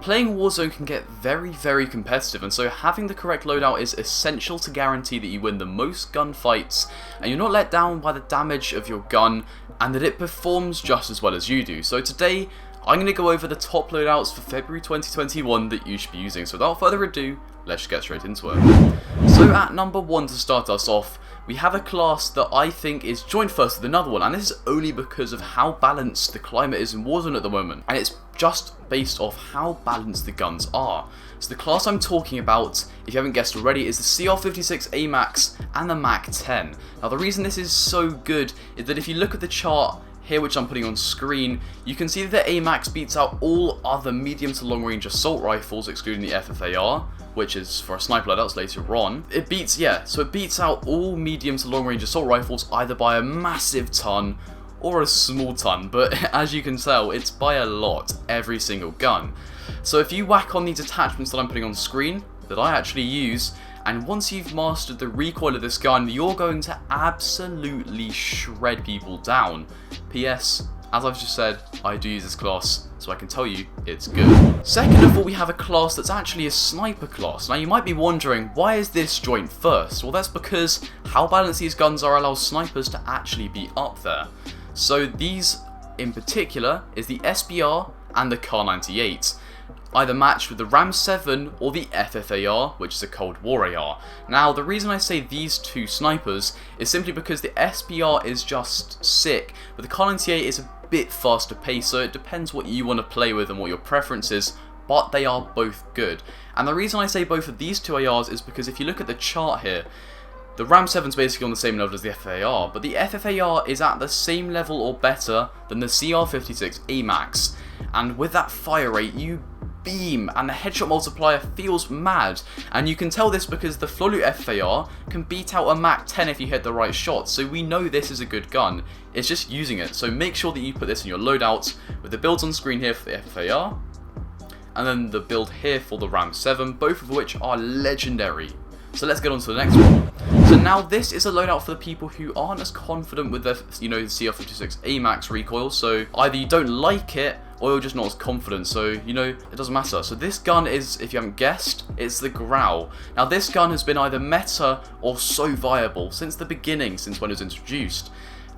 playing Warzone can get very competitive, and so having the correct loadout is essential to guarantee that you win the most gunfights, and you're not let down by the damage of your gun, and that it performs just as well as you do. So today, I'm going to go over the top loadouts for February 2021 that you should be using. So without further ado, let's just get straight into it. So at number 1 to start us off, we have a class that I think is joint first with another one, and this is only because of how balanced the climate is in Warzone at the moment, and it's just based off how balanced the guns are. So the class I'm talking about, if you haven't guessed already, is the CR56 AMAX and the MAC-10. Now the reason this is so good is that if you look at the chart here, which I'm putting on screen, you can see that the AMAX beats out all other medium to long range assault rifles, excluding the FFAR, which is for a sniper loadouts later on. It beats out all medium to long range assault rifles either by a massive ton or a small ton, but as you can tell, it's by a lot, every single gun. So if you whack on these attachments that I'm putting on screen, that I actually use, and once you've mastered the recoil of this gun, you're going to absolutely shred people down. PS, as I've just said, I do use this class, so I can tell you it's good. Second of all, we have a class that's actually a sniper class. Now you might be wondering, why is this joint first? Well, that's because how balanced these guns are allows snipers to actually be up there. So these in particular is the SBR and the Kar 98. Either matched with the Ram 7 or the FFAR, which is a Cold War AR. Now, the reason I say these two snipers is simply because the SBR is just sick, but the Kar 98 is a bit faster paced, so it depends what you want to play with and what your preference is, but they are both good. And the reason I say both of these two ARs is because if you look at the chart here, the Ram 7 is basically on the same level as the FFAR, but the FFAR is at the same level or better than the CR56 AMAX, and with that fire rate, you beam, and the headshot multiplier feels mad, and you can tell this because the Loadout FFAR can beat out a MAC-10 if you hit the right shot, so we know this is a good gun, it's just using it. So make sure that you put this in your loadouts with the builds on screen here for the FFAR, and then the build here for the Ram 7, both of which are legendary. So let's get on to the next one. So now this is a loadout for the people who aren't as confident with the CR56 AMAX recoil, so either you don't like it or you're just not as confident, so it doesn't matter. So this gun is, if you haven't guessed, it's the Growl. Now this gun has been either meta or so viable since the beginning, since when it was introduced.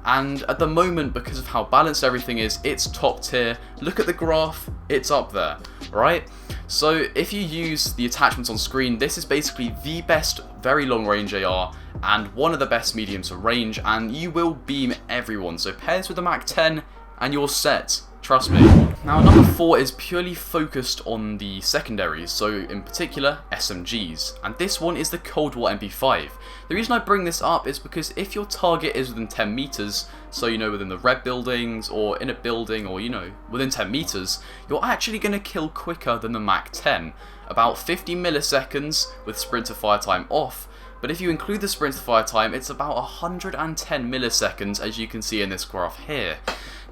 And at the moment, because of how balanced everything is, it's top tier. Look at the graph, it's up there, right? So if you use the attachments on screen, this is basically the best very long range AR and one of the best medium to range, and you will beam everyone. So pair this with the MAC-10 and you're set. Trust me. Now number 4 is purely focused on the secondaries, so in particular SMGs, and this one is the Cold War MP5. The reason I bring this up is because if your target is within 10 meters, so within the red buildings or in a building or within 10 meters, you're actually going to kill quicker than the MAC-10, about 50 milliseconds with sprint to fire time off. But if you include the sprint to fire time, it's about 110 milliseconds, as you can see in this graph here.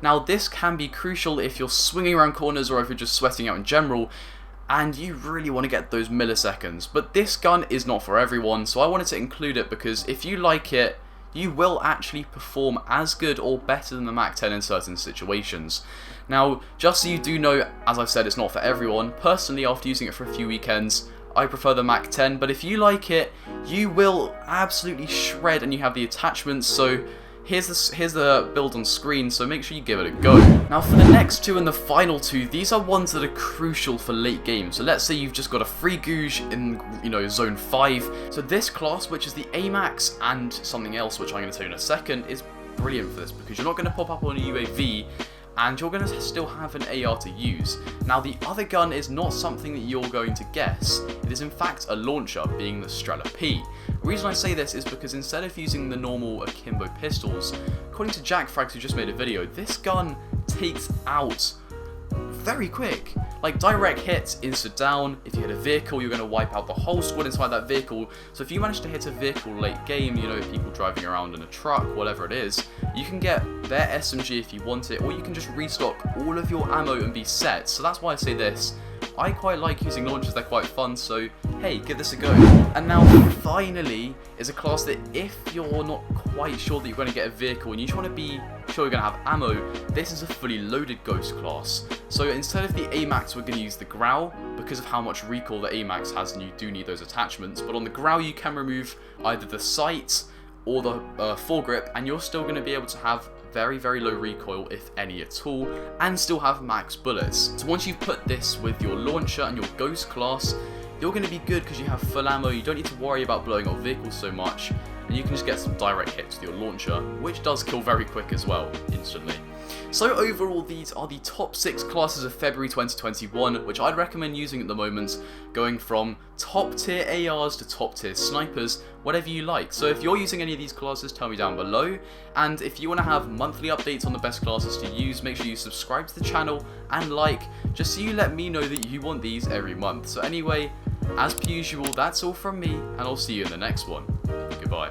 Now this can be crucial if you're swinging around corners or if you're just sweating out in general and you really want to get those milliseconds. But this gun is not for everyone, so I wanted to include it because if you like it, you will actually perform as good or better than the MAC-10 in certain situations. Now, just so you do know, as I've said, it's not for everyone. Personally, after using it for a few weekends, I prefer the MAC-10, but if you like it, you will absolutely shred and you have the attachments, so here's the build on screen, so make sure you give it a go. Now for the next two and the final two, these are ones that are crucial for late game. So let's say you've just got a free Gouge in zone 5. So this class, which is the AMAX and something else, which I'm going to tell you in a second, is brilliant for this because you're not going to pop up on a UAV and you're going to still have an AR to use. Now the other gun is not something that you're going to guess. It is in fact a launcher, being the Strela P. The reason I say this is because instead of using the normal akimbo pistols, according to Jack Frags, who just made a video, this gun takes out very quick. Like direct hits, instant down. If you hit a vehicle, you're going to wipe out the whole squad inside that vehicle. So if you manage to hit a vehicle late game, people driving around in a truck, whatever it is, you can get their SMG if you want it, or you can just restock all of your ammo and be set. So that's why I say this. I quite like using launchers, they're quite fun, so hey, give this a go. And now finally is a class that if you're not quite sure that you're going to get a vehicle and you just want to be sure you're going to have ammo, this is a fully loaded Ghost class. So instead of the AMAX, we're going to use the Growl because of how much recoil the AMAX has, and you do need those attachments. But on the Growl, you can remove either the sight or the foregrip, and you're still going to be able to have very, very low recoil, if any at all, and still have max bullets. So once you've put this with your launcher and your Ghost class, you're going to be good because you have full ammo, you don't need to worry about blowing up vehicles so much, and you can just get some direct hits with your launcher, which does kill very quick as well, instantly. So overall, these are the top 6 classes of February 2021, which I'd recommend using at the moment, going from top tier ARs to top tier snipers, whatever you like. So if you're using any of these classes, tell me down below, and if you want to have monthly updates on the best classes to use, make sure you subscribe to the channel and like, just so you let me know that you want these every month. So anyway, as per usual, that's all from me, and I'll see you in the next one. Goodbye.